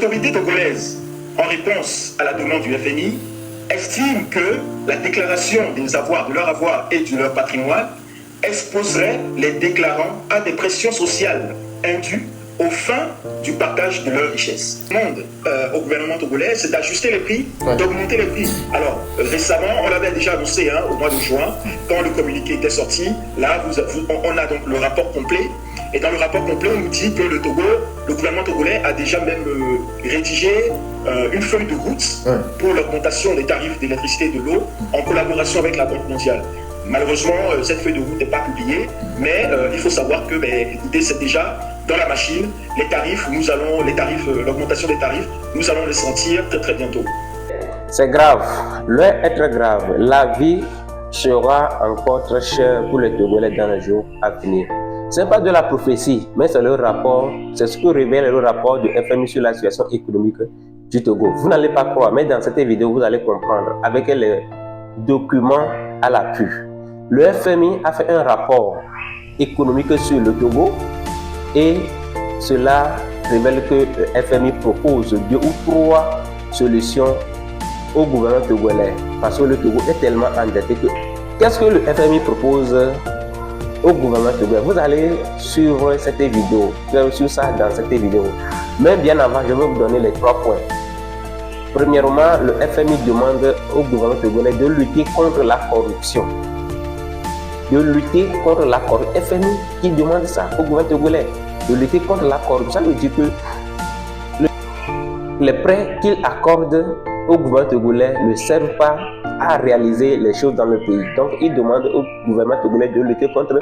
L'autorité togolaise, en réponse à la demande du FMI, estime que la déclaration des avoirs, de leur avoir et de leur patrimoine exposerait les déclarants à des pressions sociales indues aux fins du partage de leurs richesses. La demande au gouvernement togolais, c'est d'ajuster les prix, d'augmenter les prix. Alors, récemment, on l'avait déjà annoncé au mois de juin, quand le communiqué était sorti. Là, on a donc le rapport complet. Et dans le rapport complet, on nous dit que le gouvernement togolais a déjà même rédigé une feuille de route pour l'augmentation des tarifs d'électricité et de l'eau en collaboration avec la Banque mondiale. Malheureusement, cette feuille de route n'est pas publiée, mais il faut savoir que l'idée, c'est déjà dans la machine, l'augmentation des tarifs, nous allons les sentir très très bientôt. C'est grave, l'heure est très grave. La vie sera encore très chère pour les Togolais dans les jours à venir. Ce n'est pas de la prophétie, mais c'est le rapport, c'est ce que révèle le rapport du FMI sur la situation économique du Togo. Vous n'allez pas croire, mais dans cette vidéo, vous allez comprendre avec les documents à l'appui. Le FMI a fait un rapport économique sur le Togo et cela révèle que le FMI propose 2 ou 3 solutions au gouvernement togolais parce que le Togo est tellement endetté que qu'est-ce que le FMI propose au gouvernement togolais? Vous allez suivre cette vidéo, sur ça dans cette vidéo. Mais bien avant, je vais vous donner les 3 points. Premièrement, le FMI demande au gouvernement togolais de lutter contre la corruption. De lutter contre la corruption. FMI qui demande ça au gouvernement togolais. De lutter contre la corruption. Ça veut dire que les prêts qu'il accorde au gouvernement togolais ne servent pas à réaliser les choses dans le pays. Donc, il demande au gouvernement togolais de lutter contre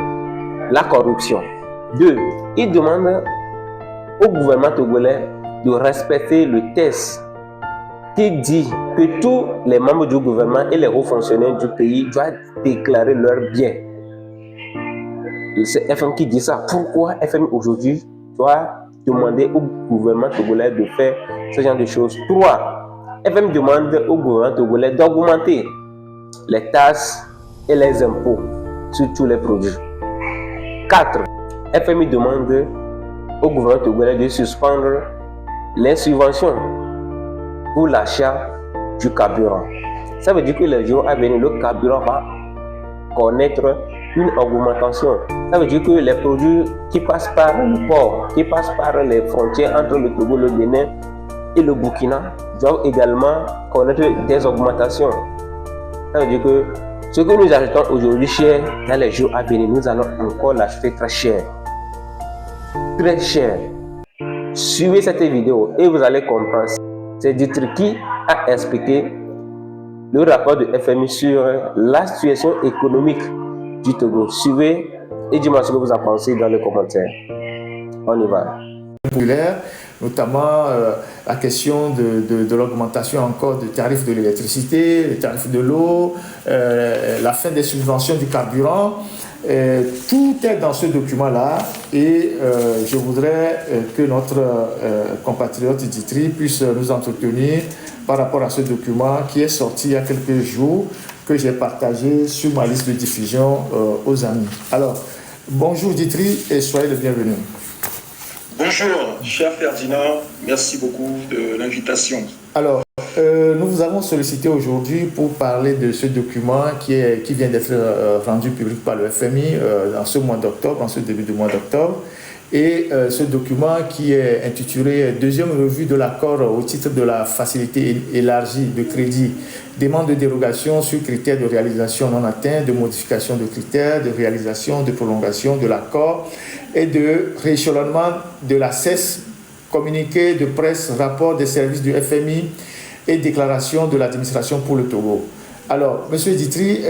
la corruption. 2. Il demande au gouvernement togolais de respecter le texte qui dit que tous les membres du gouvernement et les hauts fonctionnaires du pays doivent déclarer leurs biens. C'est FM qui dit ça. Pourquoi FM aujourd'hui doit demander au gouvernement togolais de faire ce genre de choses? 3. FM demande au gouvernement togolais d'augmenter les taxes et les impôts sur tous les produits. 4. FMI demande au gouvernement togolais de suspendre les subventions pour l'achat du carburant. Ça veut dire que les jours à venir, le carburant va connaître une augmentation. Ça veut dire que les produits qui passent par le port, qui passent par les frontières entre le Togo, le Bénin et le Burkina doivent également connaître des augmentations. Ça veut dire que ce que nous achetons aujourd'hui cher, dans les jours à venir, nous allons encore l'acheter très cher. Très cher. Suivez cette vidéo et vous allez comprendre. C'est Ditri qui a expliqué le rapport de FMI sur la situation économique du Togo. Suivez et dis-moi ce que vous en pensez dans les commentaires. On y va. Notamment la question de l'augmentation encore des tarifs de l'électricité, les tarifs de l'eau, la fin des subventions du carburant. Tout est dans ce document-là et je voudrais que notre compatriote Ditri puisse nous entretenir par rapport à ce document qui est sorti il y a quelques jours, que j'ai partagé sur ma liste de diffusion aux amis. Alors, bonjour Ditri et soyez le bienvenu. Bonjour, cher Ferdinand, merci beaucoup de l'invitation. Alors, nous vous avons sollicité aujourd'hui pour parler de ce document qui vient d'être rendu public par le FMI dans ce mois d'octobre, en ce début du mois d'octobre. Et ce document qui est intitulé « Deuxième revue de l'accord au titre de la facilité élargie de crédit, demande de dérogation sur critères de réalisation non atteints, de modification de critères, de réalisation, de prolongation de l'accord et de rééchelonnement de la CES, communiqué de presse, rapport des services du FMI et déclaration de l'administration pour le Togo ». Alors, Monsieur Ditri,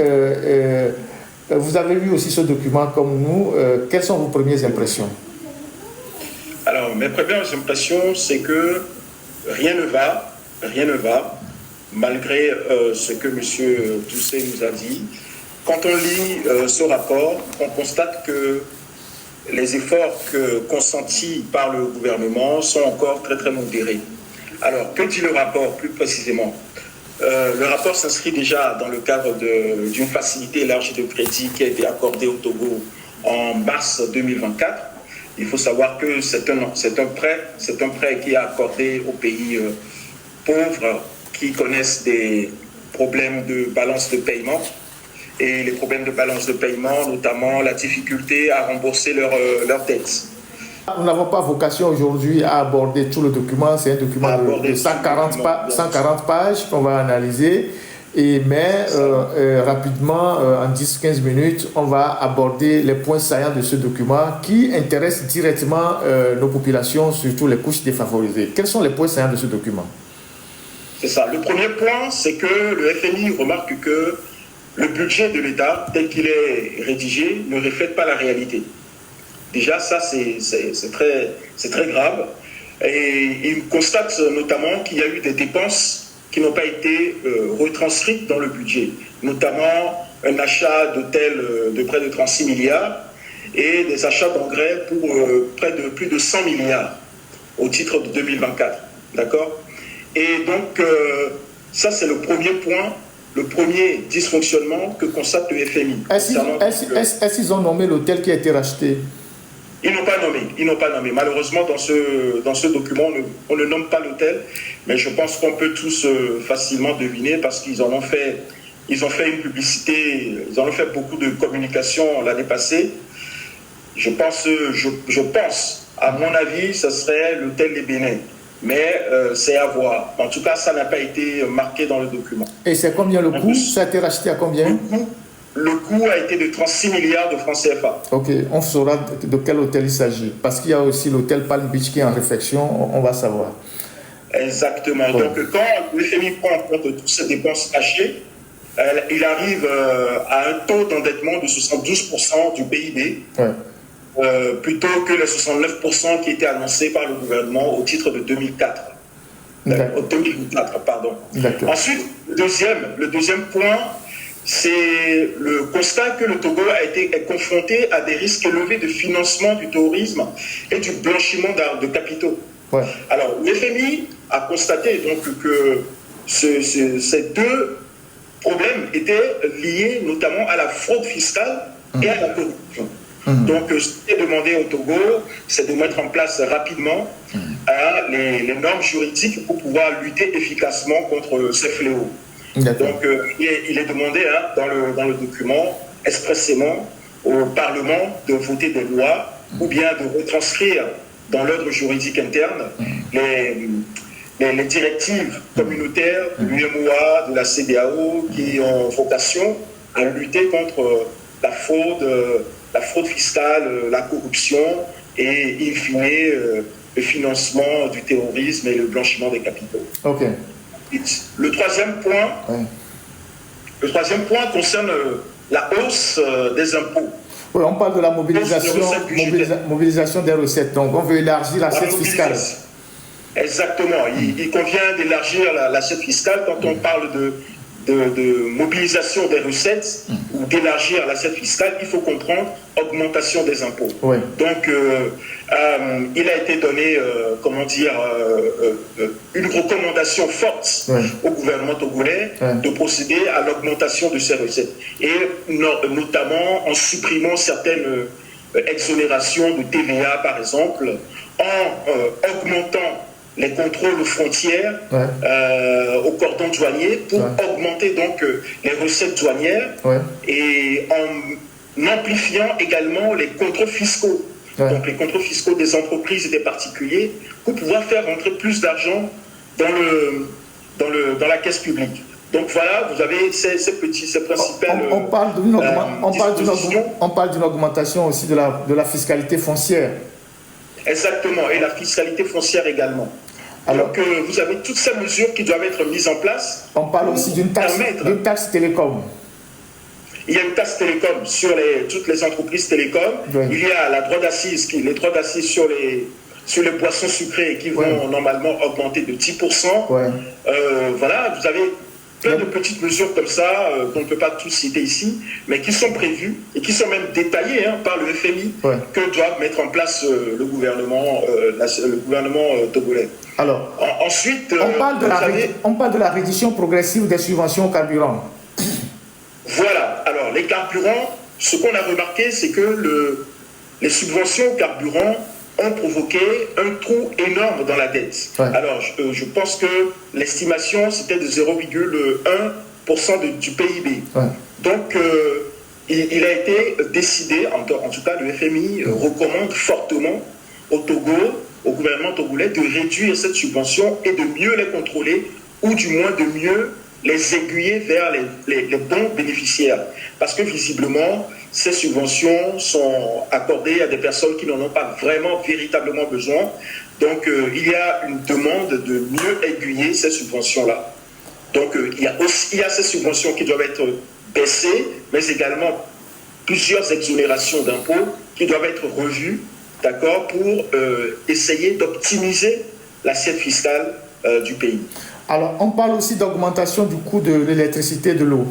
vous avez vu aussi ce document comme nous. Quelles sont vos premières impressions? Alors, mes premières impressions, c'est que rien ne va, malgré ce que M. Doucet nous a dit. Quand on lit ce rapport, on constate que les efforts consentis par le gouvernement sont encore très très modérés. Alors, que dit le rapport plus précisément? Le rapport s'inscrit déjà dans le cadre d'une facilité élargie de crédit qui a été accordée au Togo en mars 2024. Il faut savoir que c'est un prêt qui est accordé aux pays pauvres qui connaissent des problèmes de balance de paiement. Et les problèmes de balance de paiement, notamment la difficulté à rembourser leurs dettes. Nous n'avons pas vocation aujourd'hui à aborder tout le document. C'est un document de 140 pages qu'on va analyser. Mais rapidement, en 10-15 minutes, on va aborder les points saillants de ce document qui intéressent directement nos populations, surtout les couches défavorisées. Quels sont les points saillants de ce document? C'est ça. Le premier point, c'est que le FMI remarque que le budget de l'État, tel qu'il est rédigé, ne reflète pas la réalité. Déjà, ça, c'est très grave. Et il constate notamment qu'il y a eu des dépenses qui n'ont pas été retranscrites dans le budget, notamment un achat d'hôtels de près de 36 milliards et des achats d'engrais pour plus de 100 milliards au titre de 2024. D'accord? Et donc, ça, c'est le premier point, le premier dysfonctionnement que constate le FMI. Est-ce qu'ils ont nommé l'hôtel qui a été racheté? Ils n'ont pas nommé. Malheureusement, dans ce document, on ne nomme pas l'hôtel, mais je pense qu'on peut tous facilement deviner parce qu'ils ont fait une publicité, ils ont fait beaucoup de communication l'année passée. Je pense, à mon avis, ce serait l'hôtel des Bénin. Mais c'est à voir. En tout cas, ça n'a pas été marqué dans le document. Et c'est combien le coût? Ça a été racheté à combien? Le coût a été de 36 milliards de francs CFA. Ok, on saura de quel hôtel il s'agit. Parce qu'il y a aussi l'hôtel Palm Beach qui est en réflexion, on va savoir. Exactement. Ouais. Donc, quand le FMI prend en compte toutes ces dépenses cachées, il arrive à un taux d'endettement de 72% du PIB, plutôt que les 69% qui étaient annoncés par le gouvernement au titre de 2004. 2004, pardon. Ensuite, le deuxième point, c'est le constat que le Togo est confronté à des risques élevés de financement du terrorisme et du blanchiment de capitaux. Ouais. Alors, le FMI a constaté donc que ces deux problèmes étaient liés notamment à la fraude fiscale et à la corruption. Donc, ce qui est demandé au Togo, c'est de mettre en place rapidement les normes juridiques pour pouvoir lutter efficacement contre ces fléaux. Donc, il est demandé dans le document expressément au Parlement de voter des lois ou bien de retranscrire dans l'ordre juridique interne les directives communautaires de l'UMOA, de la CEDEAO qui ont vocation à lutter contre la fraude fiscale, la corruption et, in fine, le financement du terrorisme et le blanchiment des capitaux. Okay. Le troisième point concerne la hausse des impôts. Oui, on parle de la mobilisation des recettes. Donc, on veut élargir l'assiette fiscale. Exactement. Il convient d'élargir l'assiette fiscale quand on parle de mobilisation des recettes ou d'élargir l'assiette fiscale. Il faut comprendre augmentation des impôts. Oui. Donc, il a été donné, une recommandation forte au gouvernement togolais de procéder à l'augmentation de ces recettes. Et notamment en supprimant certaines exonérations de TVA, par exemple, en augmentant les contrôles aux frontières au cordon douanier pour augmenter donc les recettes douanières et en amplifiant également les contrôles fiscaux. Donc les contrôles fiscaux des entreprises et des particuliers pour pouvoir faire rentrer plus d'argent dans la caisse publique. Donc voilà, vous avez ces principales on parle d'une augmentation aussi de la fiscalité foncière. Exactement, et la fiscalité foncière également. Alors, donc vous avez toutes ces mesures qui doivent être mises en place. On parle aussi d'une taxe télécom. Il y a une taxe télécom sur toutes les entreprises télécom. Oui. Il y a les droits d'assises sur les boissons sucrées qui vont normalement augmenter de 10%. Voilà, vous avez plein de petites mesures comme ça qu'on ne peut pas tous citer ici, mais qui sont prévues et qui sont même détaillées par le FMI que doit mettre en place le gouvernement togolais. Alors, ensuite, on parle de la réduction progressive des subventions au carburant. Voilà. Alors, les carburants, ce qu'on a remarqué, c'est que les subventions au carburant ont provoqué un trou énorme dans la dette. Ouais. Alors, je pense que l'estimation, c'était de 0,1% du PIB. Ouais. Donc, il a été décidé, en tout cas le FMI recommande fortement au Togo, au gouvernement togolais, de réduire cette subvention et de mieux les contrôler, ou du moins de mieux les aiguiller vers les bons bénéficiaires. Parce que visiblement, ces subventions sont accordées à des personnes qui n'en ont pas vraiment, véritablement besoin. Donc, il y a une demande de mieux aiguiller ces subventions-là. Donc, il y a ces subventions qui doivent être baissées, mais également plusieurs exonérations d'impôts qui doivent être revues, d'accord, pour essayer d'optimiser l'assiette fiscale du pays. Alors, on parle aussi d'augmentation du coût de l'électricité et de l'eau.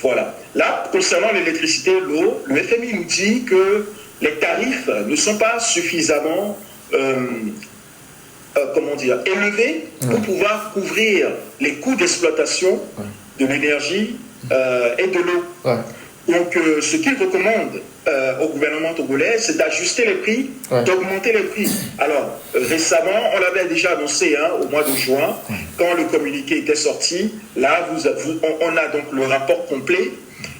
Voilà. Là, concernant l'électricité et l'eau, le FMI nous dit que les tarifs ne sont pas suffisamment élevés pour pouvoir couvrir les coûts d'exploitation de l'énergie et de l'eau. Ouais. Donc, ce qu'il recommande au gouvernement togolais, c'est d'ajuster les prix, d'augmenter les prix. Alors, récemment, on l'avait déjà annoncé au mois de juin, quand le communiqué était sorti. Là, on a donc le rapport complet.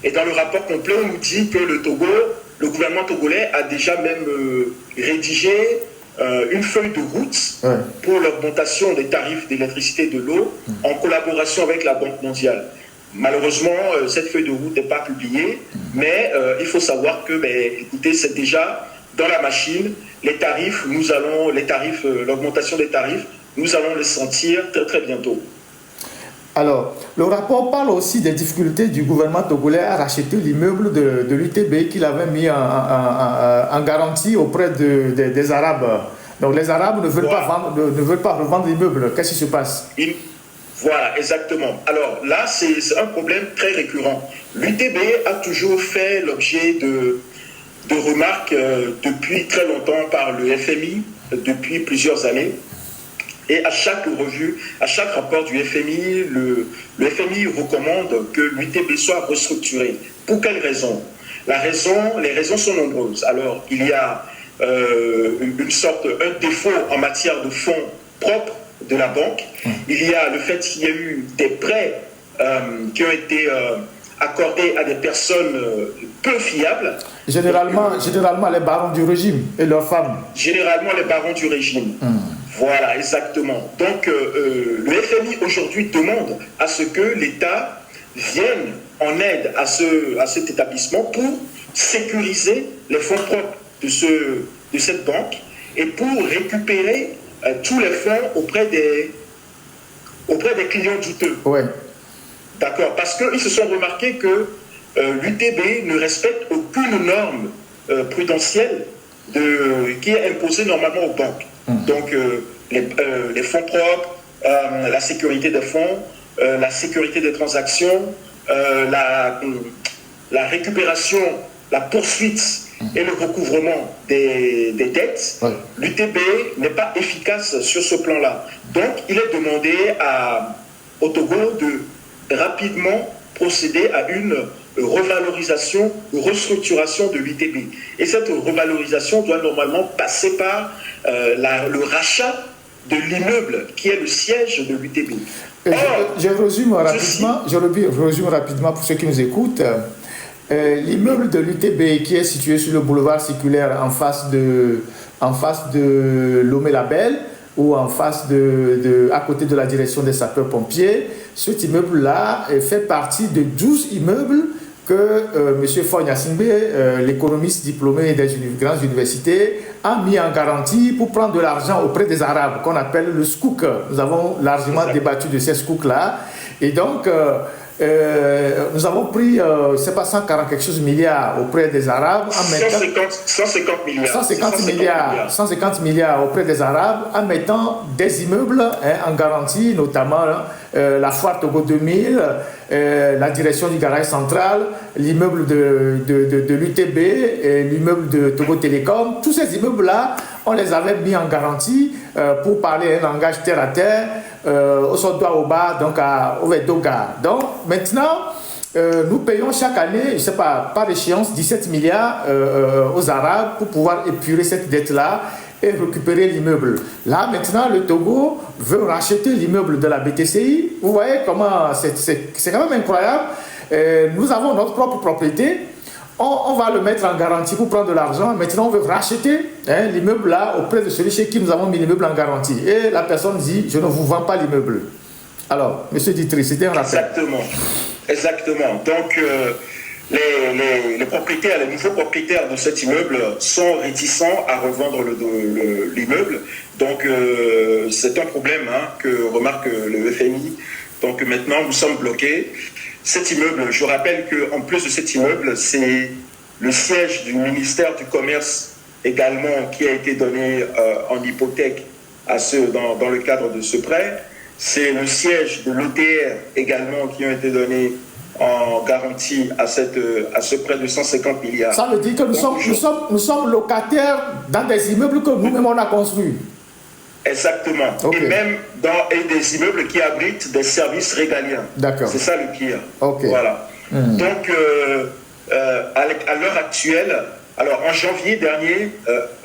Et dans le rapport complet, on nous dit que le gouvernement togolais a déjà même rédigé une feuille de route pour l'augmentation des tarifs d'électricité et de l'eau en collaboration avec la Banque mondiale. Malheureusement, cette feuille de route n'est pas publiée, mais il faut savoir que, écoutez, c'est déjà dans la machine. L'augmentation des tarifs, nous allons les sentir très très bientôt. Alors, le rapport parle aussi des difficultés du gouvernement togolais à racheter l'immeuble de l'UTB qu'il avait mis en garantie auprès des Arabes. Donc les Arabes ne veulent pas revendre l'immeuble. Qu'est-ce qui se passe? Voilà, exactement. Alors là, c'est un problème très récurrent. L'UTB a toujours fait l'objet de remarques depuis très longtemps par le FMI, depuis plusieurs années. Et à chaque revue, à chaque rapport du FMI, le FMI recommande que l'UTB soit restructuré. Pour quelles raisons? Les raisons sont nombreuses. Alors, il y a un défaut en matière de fonds propres de la banque. Il y a le fait qu'il y a eu des prêts qui ont été accordés à des personnes peu fiables. Généralement les barons du régime et leurs femmes. Généralement les barons du régime. Voilà, exactement. Donc le FMI aujourd'hui demande à ce que l'État vienne en aide à cet établissement pour sécuriser les fonds propres de cette banque et pour récupérer tous les fonds auprès des clients douteux. Ouais. D'accord, parce qu'ils se sont remarqués que l'UTB ne respecte aucune norme prudentielle qui est imposée normalement aux banques. Donc les fonds propres, la sécurité des fonds, la sécurité des transactions, la récupération, la poursuite et le recouvrement des dettes, l'UTB n'est pas efficace sur ce plan-là. Donc, il est demandé au Togo de rapidement procéder à une revalorisation, restructuration de l'UTB. Et cette revalorisation doit normalement passer par le rachat de l'immeuble qui est le siège de l'UTB. Je résume rapidement pour ceux qui nous écoutent. L'immeuble de l'UTB qui est situé sur le boulevard circulaire en face de Lomé-Label ou à côté de la direction des sapeurs-pompiers, cet immeuble-là fait partie de 12 immeubles que M. Fogna Singbe, l'économiste diplômé des grandes universités, a mis en garantie pour prendre de l'argent auprès des Arabes, qu'on appelle le scouk. Nous avons largement débattu de ces scouks-là. Et donc, nous avons pris, c'est pas 140 quelque chose milliards auprès des Arabes. 150 milliards auprès des Arabes en mettant des immeubles en garantie, notamment la foire Togo 2000, la direction du garage central, l'immeuble de l'UTB, l'immeuble de Togo Télécom. Tous ces immeubles-là, on les avait mis en garantie pour parler un langage terre à terre, au Sodoa au bas, donc au Vedoga. Donc maintenant, nous payons chaque année, je ne sais pas, par échéance, 17 milliards aux Arabes pour pouvoir épurer cette dette-là et récupérer l'immeuble. Là, maintenant, le Togo veut racheter l'immeuble de la BTCI. Vous voyez comment c'est quand même incroyable. Nous avons notre propre propriété. On va le mettre en garantie pour prendre de l'argent. Maintenant, on veut racheter l'immeuble là auprès de celui chez qui nous avons mis l'immeuble en garantie. Et la personne dit, je ne vous vends pas l'immeuble. Alors, M. Ditry, c'était un rappel. Exactement. Donc, les propriétaires, les nouveaux propriétaires de cet immeuble sont réticents à revendre l'immeuble. Donc, c'est un problème que remarque le FMI. Donc, maintenant, nous sommes bloqués. Cet immeuble, je rappelle qu'en plus de cet immeuble, c'est le siège du ministère du Commerce également qui a été donné en hypothèque dans le cadre de ce prêt. C'est le siège de l'ETR également qui ont été donnés en garantie à ce prêt de 150 milliards. Ça veut dire que nous sommes locataires dans des immeubles que nous-mêmes on a construits. Exactement. Okay. Et même dans des immeubles qui abritent des services régaliens. D'accord. C'est ça le pire. Okay. Voilà. Donc, à l'heure actuelle, alors en janvier dernier,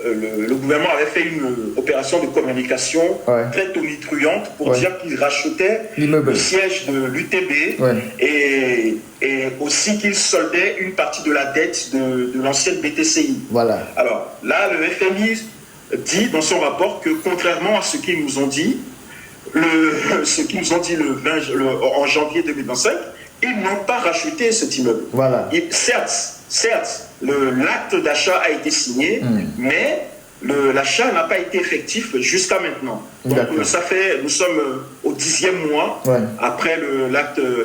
le gouvernement avait fait une opération de communication très tonitruante pour dire qu'il rachetait le siège de l'UTB et aussi qu'il soldait une partie de la dette de l'ancienne BTCI. Voilà. Alors là, le FMI dit dans son rapport que contrairement à ce qu'ils nous ont dit, en janvier 2025, ils n'ont pas racheté cet immeuble. Voilà. Certes, l'acte d'achat a été signé, mais l'achat n'a pas été effectif jusqu'à maintenant. Donc nous sommes au 10e mois après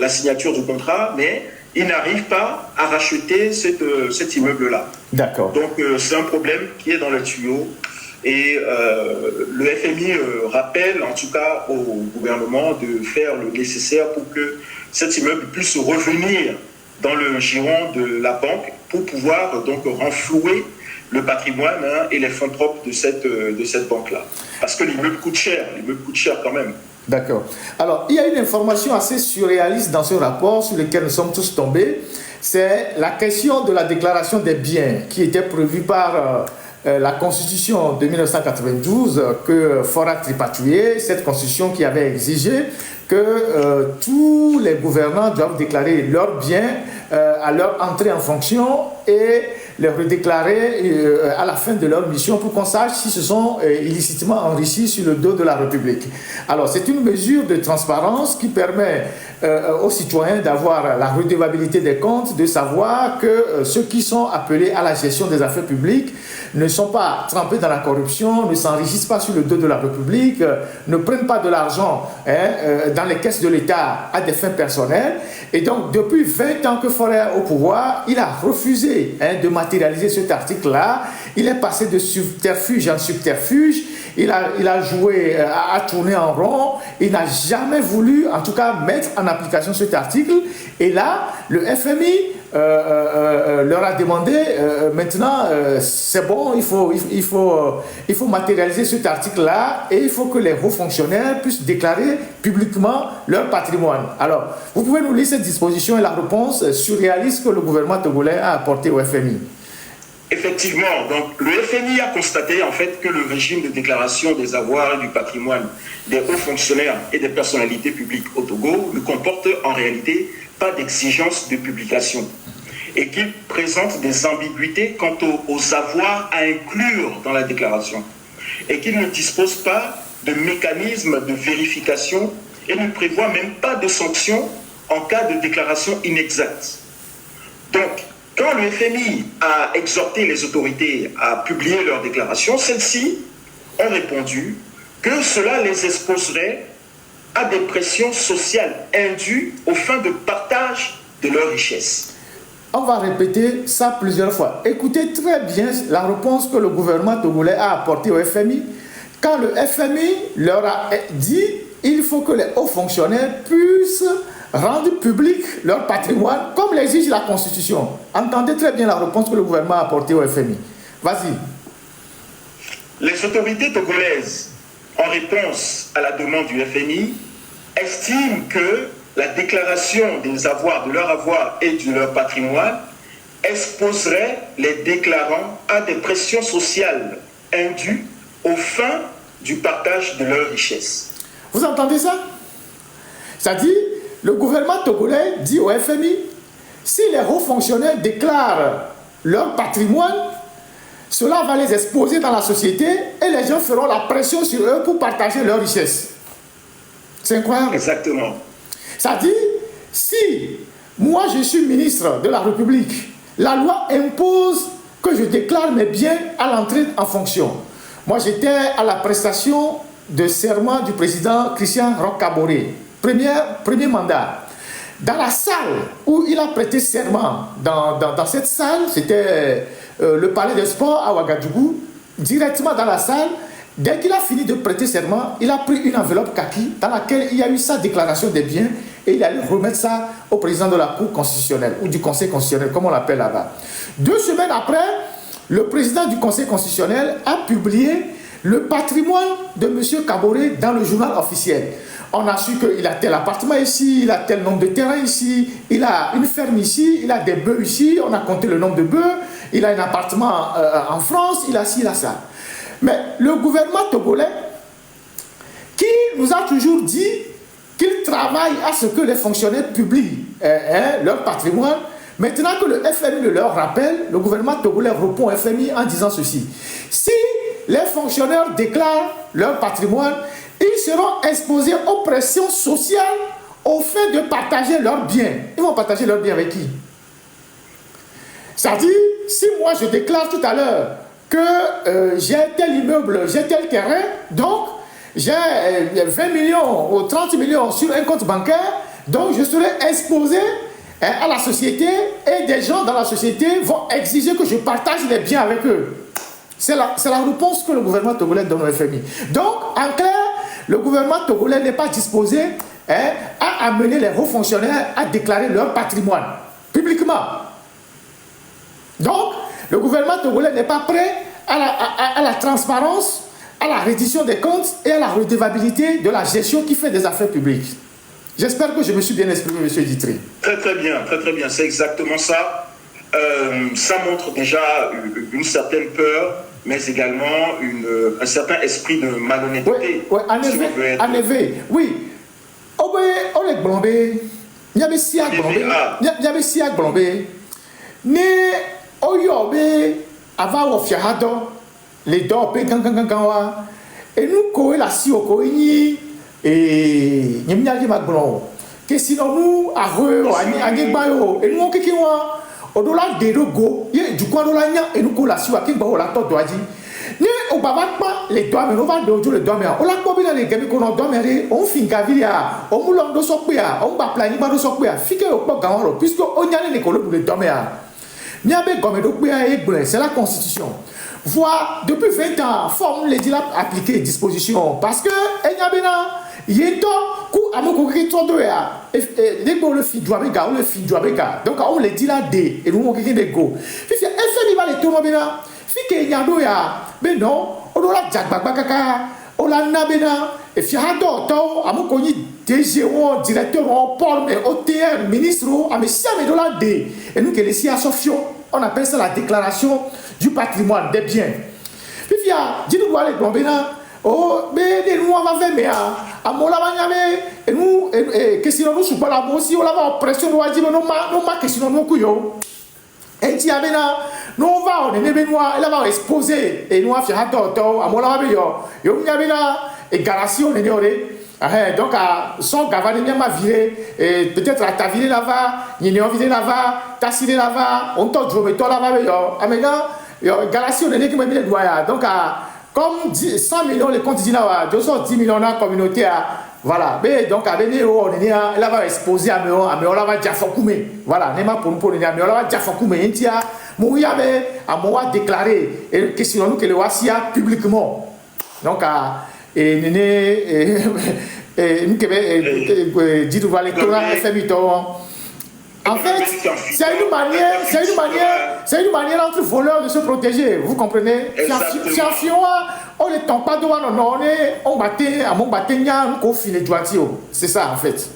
la signature du contrat, mais ils n'arrivent pas à racheter cet immeuble-là. D'accord. Donc c'est un problème qui est dans le tuyau. Et le FMI rappelle en tout cas au gouvernement de faire le nécessaire pour que cet immeuble puisse revenir dans le giron de la banque pour pouvoir donc renflouer le patrimoine et les fonds propres de cette banque-là. Parce que l'immeuble coûte cher quand même. D'accord. Alors, il y a une information assez surréaliste dans ce rapport sur lequel nous sommes tous tombés. C'est la question de la déclaration des biens qui était prévue par la Constitution de 1992 que Fora tripatouillé, cette Constitution qui avait exigé que tous les gouvernants doivent déclarer leurs biens à leur entrée en fonction et les redéclarer à la fin de leur mission pour qu'on sache si se sont illicitement enrichis sur le dos de la République. Alors, c'est une mesure de transparence qui permet aux citoyens d'avoir la redevabilité des comptes, de savoir que ceux qui sont appelés à la gestion des affaires publiques ne sont pas trempés dans la corruption, ne s'enrichissent pas sur le dos de la République, ne prennent pas de l'argent dans les caisses de l'État à des fins personnelles. Et donc, depuis 20 ans que Faure est au pouvoir, il a refusé de matérialiser cet article-là. Il est passé de subterfuge en subterfuge. Il a joué à tourner en rond. Il n'a jamais voulu, en tout cas, mettre en application cet article. Et là, le FMI leur a demandé maintenant, c'est bon, il faut matérialiser cet article-là et il faut que les hauts fonctionnaires puissent déclarer publiquement leur patrimoine. Alors, vous pouvez nous lire cette disposition et la réponse surréaliste que le gouvernement togolais a apportée au FMI. Effectivement, donc le FMI a constaté en fait que le régime de déclaration des avoirs et du patrimoine des hauts fonctionnaires et des personnalités publiques au Togo ne comporte en réalité pas d'exigence de publication et qu'il présente des ambiguïtés quant aux avoirs à inclure dans la déclaration et qu'il ne dispose pas de mécanisme de vérification et ne prévoit même pas de sanctions en cas de déclaration inexacte. Donc, quand le FMI a exhorté les autorités à publier leurs déclarations, celles-ci ont répondu que cela les exposerait à des pressions sociales indues aux fins de partage de leurs richesses. On va répéter ça plusieurs fois. Écoutez très bien la réponse que le gouvernement togolais a apportée au FMI. Quand le FMI leur a dit il faut que les hauts fonctionnaires puissent rendre public leur patrimoine comme l'exige la Constitution. Entendez très bien la réponse que le gouvernement a apportée au FMI. Vas-y. Les autorités togolaises, en réponse à la demande du FMI, estiment que la déclaration des avoirs, de leur avoir et de leur patrimoine exposerait les déclarants à des pressions sociales indues aux fins du partage de leurs richesses. Vous entendez ça? C'est-à-dire, le gouvernement togolais dit au FMI, si les hauts fonctionnaires déclarent leur patrimoine, cela va les exposer dans la société et les gens feront la pression sur eux pour partager leurs richesses. C'est incroyable. Exactement. C'est-à-dire, si moi je suis ministre de la République, la loi impose que je déclare mes biens à l'entrée en fonction. Moi j'étais à la prestation de serment du président Christian Roch-Kaboré, premier mandat. Dans la salle où il a prêté serment, dans cette salle, c'était le palais des sports à Ouagadougou, directement dans la salle, dès qu'il a fini de prêter serment, il a pris une enveloppe kaki dans laquelle il y a eu sa déclaration des biens et il allait remettre ça au président de la Cour constitutionnelle ou du Conseil constitutionnel, comme on l'appelle là-bas. 2 semaines après, le président du Conseil constitutionnel a publié le patrimoine de M. Kaboré dans le journal officiel. On a su qu'il a tel appartement ici, il a tel nombre de terrains ici, il a une ferme ici, il a des bœufs ici, on a compté le nombre de bœufs, il a un appartement en France, il a ci, il a ça. Mais le gouvernement togolais, qui nous a toujours dit qu'il travaille à ce que les fonctionnaires publient leur patrimoine, maintenant que le FMI le leur rappelle, le gouvernement togolais répond au FMI en disant ceci. Si les fonctionnaires déclarent leur patrimoine, ils seront exposés aux pressions sociales au fait de partager leurs biens. Ils vont partager leurs biens avec qui? C'est-à-dire, si moi je déclare tout à l'heure que j'ai tel immeuble, j'ai tel terrain, donc j'ai 20 millions ou 30 millions sur un compte bancaire, donc je serai exposé à la société et des gens dans la société vont exiger que je partage les biens avec eux. C'est la réponse que le gouvernement togolais donne au FMI. Donc, en clair, le gouvernement togolais n'est pas disposé à amener les hauts fonctionnaires à déclarer leur patrimoine publiquement. Donc, le gouvernement togolais n'est pas prêt à la transparence, à la reddition des comptes et à la redevabilité de la gestion qui fait des affaires publiques. J'espère que je me suis bien exprimé, M. Ditry. Très très bien, c'est exactement ça. Ça montre déjà une certaine peur, mais également un certain esprit de malhonnêteté. Oui, en effet, oui. On est blombé. Il y avait si à blombé. Il y avait si à blombé. Ne oyobe avant au fiado les dope ganganganwa et nous koe la si au koini et nyamnyali magbon que sinon nous a re ani bayo et nous kekiwa odola de rogo ye du quoi dola nya et nous ko la si wa kimba la to doaji ne o baba pa les doigts mais on va de le doigt mais on la ko bi na les gabi ko no doigt mais on finga vilia on mulo ndo sokpea on ba plani ba do sokpea fike o po gawaro puisque on nyane ne ko le doigt mais c'est la Constitution. Voir depuis 20 ans, forme les dilap appliquer les dispositions. Parce que, il y a un coup à mon côté, dès qu'on le fit doit le fit doit donc on les dit là et nous on quelqu'un de go. Puis il va les tourner bien. Puis il y a mais non, on doit la jagbagaka, on la nabena et puis à mon côté DGO, directeur en port, mais OTR, ministre, mais ça me donne la D. Et nous qui les si associons, on appelle ça la déclaration du patrimoine des biens. Puis il y a, dis-nous voir les plombés-là, oh, mais nous on va faire, mais à mon lavage, et nous, que sinon nous sommes pas là, aussi, on va en pression, on va dire, non, que sinon nous couillons. Et tu as là, nous on va, on est né, elle va exposer, et nous on va faire un tour, à mon lavage, yo, y avait là, et garantie, on est né, donc, son gavane m'a viré, peut-être à ta viré là-bas, il y a viré là-bas, ta ciré là-bas, on t'a joué, mais toi là-bas, maintenant, Galassi, on est né qui m'a mis les doigts. Donc, comme 100 millions, les comptes disent là, 210 millions dans la communauté, voilà. Mais donc, avec les on est là-bas exposé à Méon, on là-bas Diafokoumé. Voilà, n'est pas pour nous, mais on là-bas Diafokoumé. Il y a Mouyabe, à moi déclaré, et que si nous que le Wassia publiquement. Donc, et nous dit de voir les FMI. En fait, c'est une manière entre voleurs de se protéger. Vous comprenez? On ne tombe pas devant on battait à mon batté, on confie les doigts. C'est ça en fait.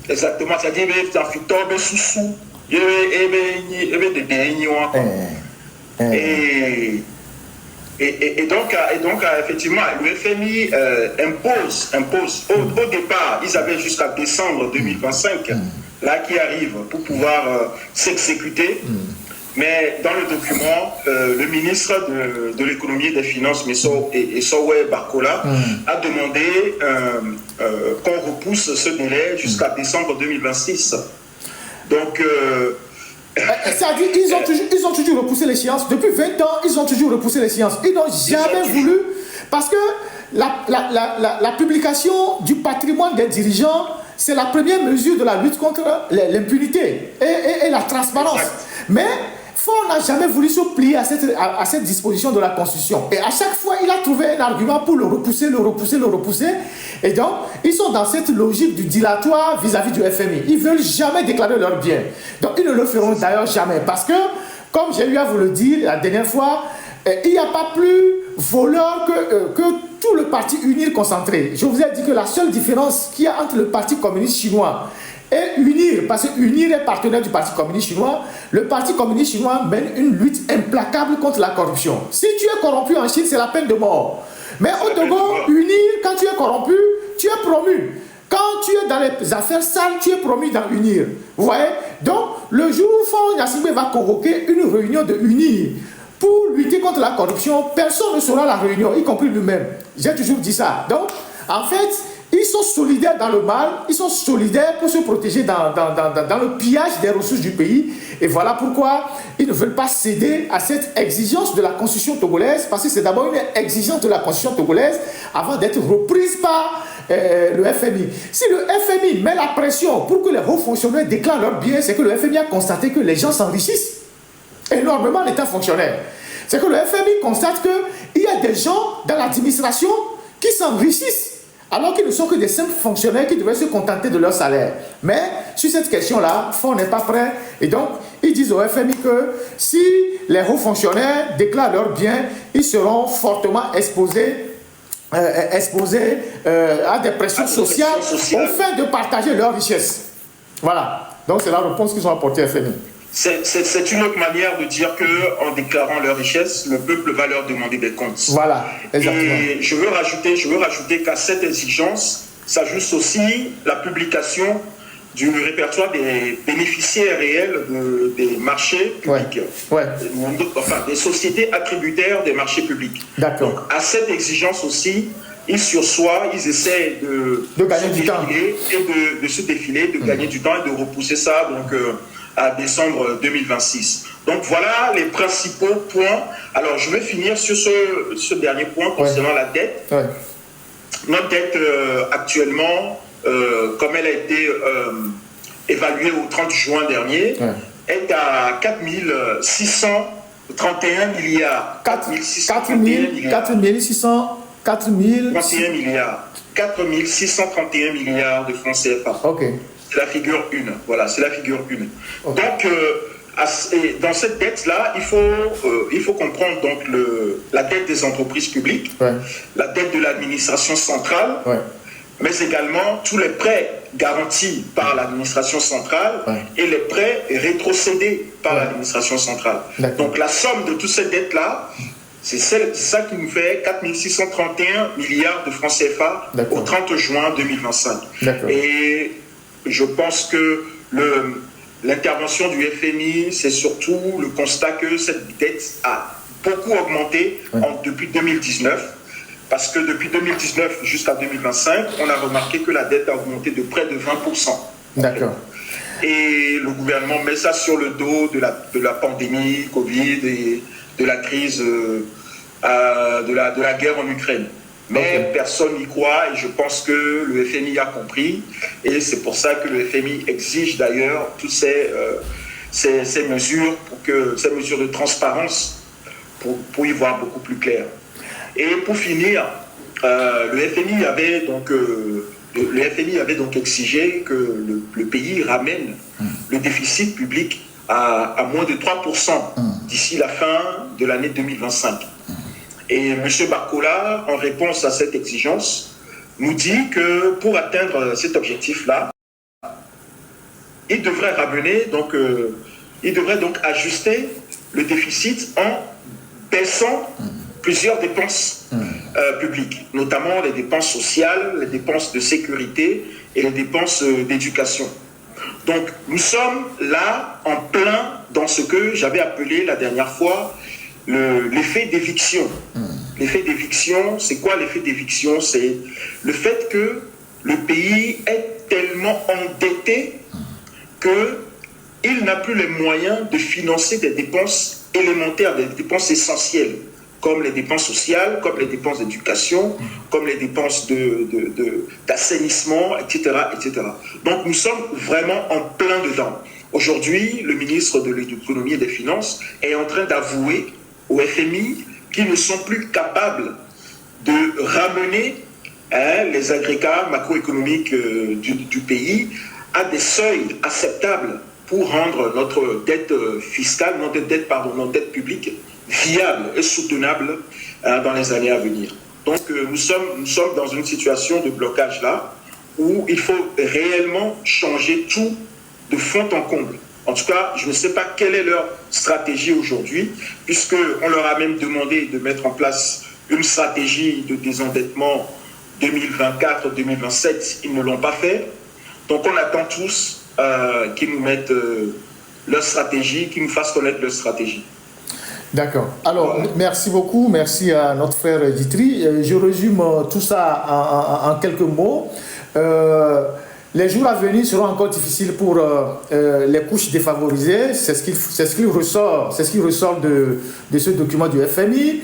Exactement, c'est-à-dire que tu as fait tomber sous-sous. Et donc, effectivement, le FMI impose. Au départ, ils avaient jusqu'à décembre 2025, là qui arrive, pour pouvoir s'exécuter. Mais dans le document, le ministre de l'économie et des finances, Sowe Bakola, a demandé qu'on repousse ce délai jusqu'à décembre 2026. Donc... c'est-à-dire ils ont toujours repoussé l'échéance. Depuis 20 ans, ils ont toujours repoussé l'échéance. Ils n'ont jamais voulu... Parce que la publication du patrimoine des dirigeants, c'est la première mesure de la lutte contre l'impunité et la transparence. Mais Faure n'a jamais voulu se plier à cette disposition de la Constitution. Et à chaque fois, il a trouvé un argument pour le repousser. Et donc, ils sont dans cette logique du dilatoire vis-à-vis du FMI. Ils ne veulent jamais déclarer leurs biens. Donc, ils ne le feront d'ailleurs jamais. Parce que, comme j'ai eu à vous le dire la dernière fois, il n'y a pas plus voleur que tout le parti UNIR concentré. Je vous ai dit que la seule différence qu'il y a entre le parti communiste chinois et UNIR, parce que UNIR est partenaire du Parti communiste chinois, le Parti communiste chinois mène une lutte implacable contre la corruption. Si tu es corrompu en Chine, c'est la peine de mort. Mais au Togo, UNIR, quand tu es corrompu, tu es promu. Quand tu es dans les affaires sales, tu es promu dans UNIR. Vous voyez? Donc, le jour où Faure Gnassingbé va convoquer une réunion de UNIR pour lutter contre la corruption, personne ne saura la réunion, y compris lui-même. J'ai toujours dit ça. Donc, en fait, ils sont solidaires dans le mal, ils sont solidaires pour se protéger dans le pillage des ressources du pays. Et voilà pourquoi ils ne veulent pas céder à cette exigence de la Constitution togolaise, parce que c'est d'abord une exigence de la Constitution togolaise avant d'être reprise par le FMI. Si le FMI met la pression pour que les hauts fonctionnaires déclarent leurs biens, c'est que le FMI a constaté que les gens s'enrichissent énormément en étant fonctionnaires. C'est que le FMI constate qu'il y a des gens dans l'administration qui s'enrichissent alors qu'ils ne sont que des simples fonctionnaires qui devraient se contenter de leur salaire. Mais sur cette question-là, Faure n'est pas prêt. Et donc, ils disent au FMI que si les hauts fonctionnaires déclarent leurs biens, ils seront fortement exposés à des pressions sociales au fin de partager leurs richesses. Voilà. Donc, c'est la réponse qu'ils ont apportée au FMI. C'est une autre manière de dire qu'en déclarant leur richesse, le peuple va leur demander des comptes. Voilà, exactement. Et je veux rajouter qu'à cette exigence s'ajoute aussi la publication du répertoire des bénéficiaires réels des marchés publics. Enfin, des sociétés attributaires des marchés publics. D'accord. Donc, à cette exigence aussi, ils sursoient, ils essaient de gagner du temps. Et de se défiler, de gagner du temps et de repousser ça. Donc, à décembre 2026. Donc voilà les principaux points. Alors je vais finir sur ce dernier point concernant la dette. Notre dette actuellement, comme elle a été évaluée au 30 juin dernier, est à 4 631 milliards. 4 631 milliards de francs CFA. Ok. C'est la figure 1. Voilà, c'est la figure 1. Okay. Donc, dans cette dette-là, il faut comprendre donc la dette des entreprises publiques, la dette de l'administration centrale, mais également tous les prêts garantis par l'administration centrale et les prêts rétrocédés par l'administration centrale. Donc, la somme de toutes ces dettes-là, c'est ça qui nous fait 4 631 milliards de francs CFA au 30 juin 2025. Et je pense que l'intervention du FMI, c'est surtout le constat que cette dette a beaucoup augmenté depuis 2019. Parce que depuis 2019 jusqu'à 2025, on a remarqué que la dette a augmenté de près de 20%. D'accord. Et le gouvernement met ça sur le dos de la pandémie, Covid et de la crise, de la guerre en Ukraine. Mais personne n'y croit et je pense que le FMI a compris et c'est pour ça que le FMI exige d'ailleurs toutes ces mesures ces mesures de transparence pour y voir beaucoup plus clair. Et pour finir, le FMI avait donc exigé que le pays ramène le déficit public à moins de 3% d'ici la fin de l'année 2025. Et M. Bakola, en réponse à cette exigence, nous dit que pour atteindre cet objectif-là, il devrait ramener, donc, il devrait donc ajuster le déficit en baissant plusieurs dépenses publiques, notamment les dépenses sociales, les dépenses de sécurité et les dépenses d'éducation. Donc, nous sommes là en plein dans ce que j'avais appelé la dernière fois l'effet d'éviction. L'effet d'éviction, c'est quoi l'effet d'éviction? C'est le fait que le pays est tellement endetté qu'il n'a plus les moyens de financer des dépenses élémentaires, des dépenses essentielles, comme les dépenses sociales, comme les dépenses d'éducation, comme les dépenses d'assainissement, etc., etc. Donc nous sommes vraiment en plein dedans. Aujourd'hui, le ministre de l'économie et des finances est en train d'avouer au FMI qu'ils ne sont plus capables de ramener les agrégats macroéconomiques du pays à des seuils acceptables pour rendre notre dette fiscale, notre dette publique viable et soutenable dans les années à venir. Donc nous sommes dans une situation de blocage là où il faut réellement changer tout de fond en comble. En tout cas, je ne sais pas quelle est leur stratégie aujourd'hui, puisqu'on leur a même demandé de mettre en place une stratégie de désendettement 2024-2027. Ils ne l'ont pas fait. Donc on attend tous qu'ils nous mettent leur stratégie, qu'ils nous fassent connaître leur stratégie. D'accord. Alors, merci beaucoup. Merci à notre frère Ditry. Je résume tout ça en quelques mots. Les jours à venir seront encore difficiles pour les couches défavorisées. C'est ce qui ressort de ce document du FMI.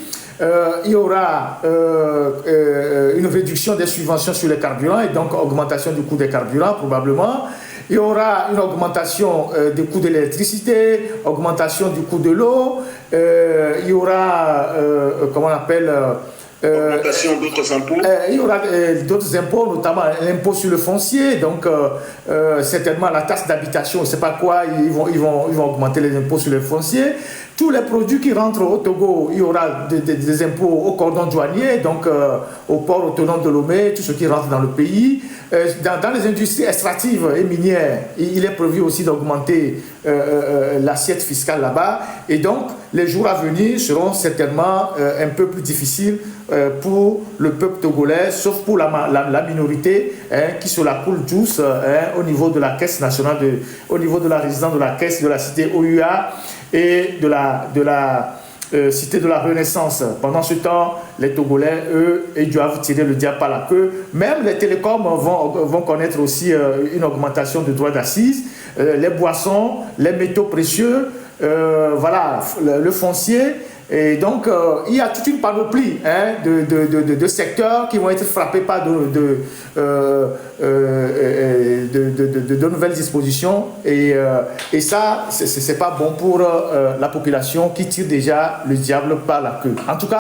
Il y aura une réduction des subventions sur les carburants et donc augmentation du coût des carburants probablement. Il y aura une augmentation du coût de l'électricité, augmentation du coût de l'eau. Il y aura, comment on appelle... augmentation d'autres impôts. Il y aura d'autres impôts, notamment l'impôt sur le foncier, donc certainement la taxe d'habitation, je ne sais pas quoi, ils vont augmenter les impôts sur le foncier. Tous les produits qui rentrent au Togo, il y aura des impôts au cordon douanier, donc au port autonome de Lomé, tout ce qui rentre dans le pays. Dans les industries extractives et minières, il est prévu aussi d'augmenter l'assiette fiscale là-bas. Et donc, les jours à venir seront certainement un peu plus difficiles pour le peuple togolais, sauf pour la minorité qui se la coule tous au niveau de la caisse nationale, au niveau de la résidence de la caisse de la cité OUA et de la cité de la Renaissance. Pendant ce temps, les Togolais, eux, ils doivent tirer le diable par la queue. Même les télécoms vont connaître aussi une augmentation de droits d'assises. Les boissons, les métaux précieux, voilà, le foncier. Et donc, il y a toute une panoplie de secteurs qui vont être frappés par de nouvelles dispositions. Et ça, ce n'est pas bon pour la population qui tire déjà le diable par la queue. En tout cas,